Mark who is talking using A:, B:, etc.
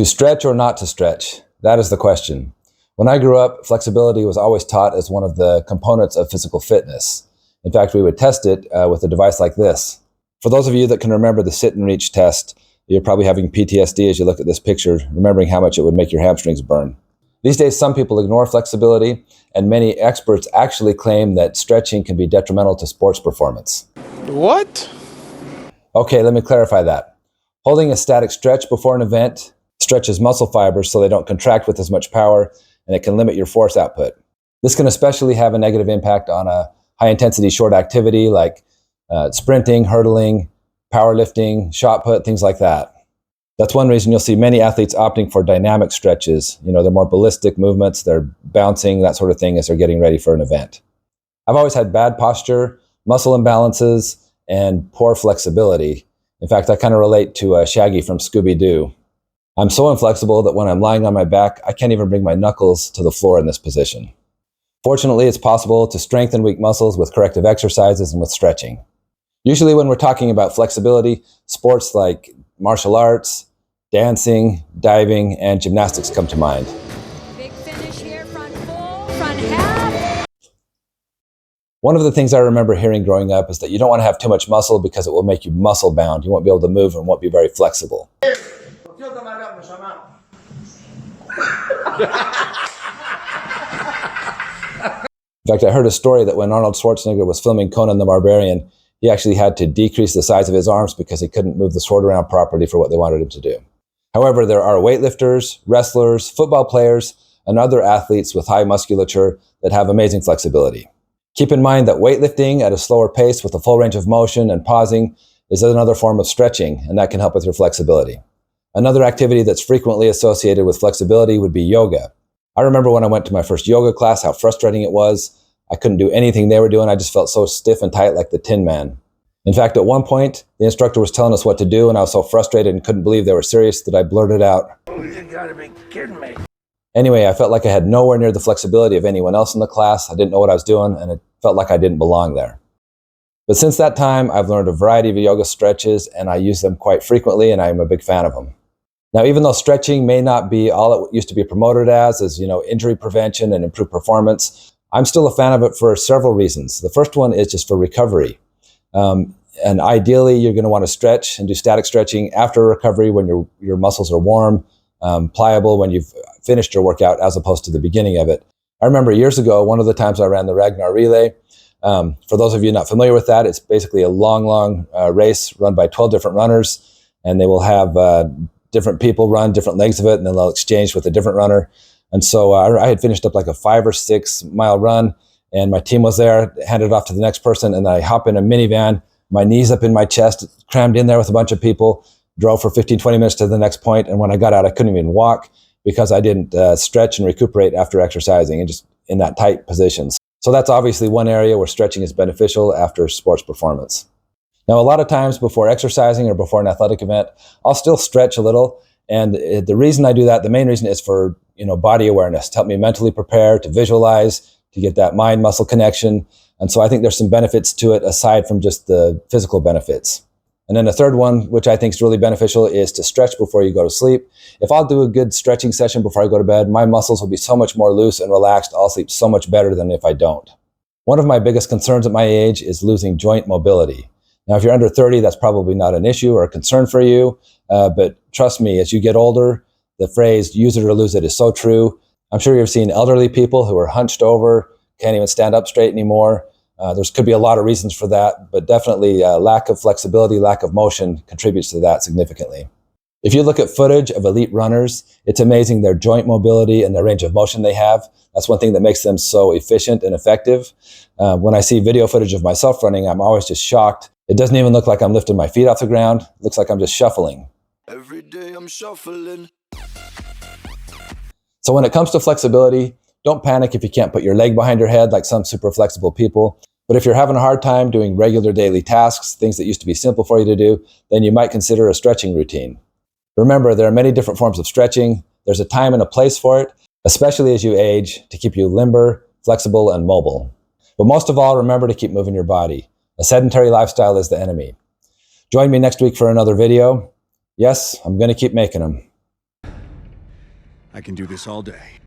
A: To stretch or not to stretch? That is the question. When I grew up, flexibility was always taught as one of the components of physical fitness. In fact, we would test it with a device like this. For those of you that can remember the sit and reach test, you're probably having PTSD as you look at this picture, remembering how much it would make your hamstrings burn. These days, some people ignore flexibility, and many experts actually claim that stretching can be detrimental to sports performance.
B: What?
A: Okay, let me clarify that. Holding a static stretch before an event stretches muscle fibers so they don't contract with as much power, and it can limit your force output. This can especially have a negative impact on a high-intensity short activity like sprinting, hurdling, powerlifting, shot put, things like that. That's one reason you'll see many athletes opting for dynamic stretches. They're more ballistic movements, they're bouncing, that sort of thing as they're getting ready for an event. I've always had bad posture, muscle imbalances, and poor flexibility. In fact, I kind of relate to Shaggy from Scooby-Doo. I'm so inflexible that when I'm lying on my back, I can't even bring my knuckles to the floor in this position. Fortunately, it's possible to strengthen weak muscles with corrective exercises and with stretching. Usually when we're talking about flexibility, sports like martial arts, dancing, diving, and gymnastics come to mind.
C: Big finish here, front full, front half.
A: One of the things I remember hearing growing up is that you don't want to have too much muscle because it will make you muscle bound. You won't be able to move and won't be very flexible. In fact, I heard a story that when Arnold Schwarzenegger was filming Conan the Barbarian, he actually had to decrease the size of his arms because he couldn't move the sword around properly for what they wanted him to do. However, there are weightlifters, wrestlers, football players, and other athletes with high musculature that have amazing flexibility. Keep in mind that weightlifting at a slower pace with a full range of motion and pausing is another form of stretching, and that can help with your flexibility. Another activity that's frequently associated with flexibility would be yoga. I remember when I went to my first yoga class, how frustrating it was. I couldn't do anything they were doing. I just felt so stiff and tight like the Tin Man. In fact, at one point, the instructor was telling us what to do, and I was so frustrated and couldn't believe they were serious that I blurted out, "You gotta be kidding me." Anyway, I felt like I had nowhere near the flexibility of anyone else in the class. I didn't know what I was doing, and it felt like I didn't belong there. But since that time, I've learned a variety of yoga stretches, and I use them quite frequently, and I'm a big fan of them. Now, even though stretching may not be all it used to be promoted as injury prevention and improved performance, I'm still a fan of it for several reasons. The first one is just for recovery. And ideally, you're going to want to stretch and do static stretching after recovery when your muscles are warm, pliable when you've finished your workout, as opposed to the beginning of it. I remember years ago, one of the times I ran the Ragnar relay. For those of you not familiar with that, it's basically a long race run by 12 different runners, and they will have different people run different legs of it, and then they'll exchange with a different runner. And so I had finished up like a 5 or 6 mile run, and my team was there, handed it off to the next person, and then I hop in a minivan, my knees up in my chest, crammed in there with a bunch of people, drove for 15, 20 minutes to the next point, and when I got out, I couldn't even walk because I didn't stretch and recuperate after exercising and just in that tight position. So that's obviously one area where stretching is beneficial after sports performance. Now, a lot of times before exercising or before an athletic event, I'll still stretch a little. And the reason I do that, the main reason is for body awareness, to help me mentally prepare, to visualize, to get that mind-muscle connection. And so I think there's some benefits to it aside from just the physical benefits. And then the third one, which I think is really beneficial, is to stretch before you go to sleep. If I'll do a good stretching session before I go to bed, my muscles will be so much more loose and relaxed. I'll sleep so much better than if I don't. One of my biggest concerns at my age is losing joint mobility. Now, if you're under 30, that's probably not an issue or a concern for you. But trust me, as you get older, the phrase use it or lose it is so true. I'm sure you've seen elderly people who are hunched over, can't even stand up straight anymore. There could be a lot of reasons for that, but definitely lack of flexibility, lack of motion contributes to that significantly. If you look at footage of elite runners, it's amazing their joint mobility and the range of motion they have. That's one thing that makes them so efficient and effective. When I see video footage of myself running, I'm always just shocked. It doesn't even look like I'm lifting my feet off the ground. It looks like I'm just shuffling.
D: Every day I'm shuffling.
A: So when it comes to flexibility, don't panic if you can't put your leg behind your head like some super flexible people. But if you're having a hard time doing regular daily tasks, things that used to be simple for you to do, then you might consider a stretching routine. Remember, there are many different forms of stretching. There's a time and a place for it, especially as you age, to keep you limber, flexible, and mobile. But most of all, remember to keep moving your body. A sedentary lifestyle is the enemy. Join me next week for another video. Yes, I'm going to keep making them.
D: I can do this all day.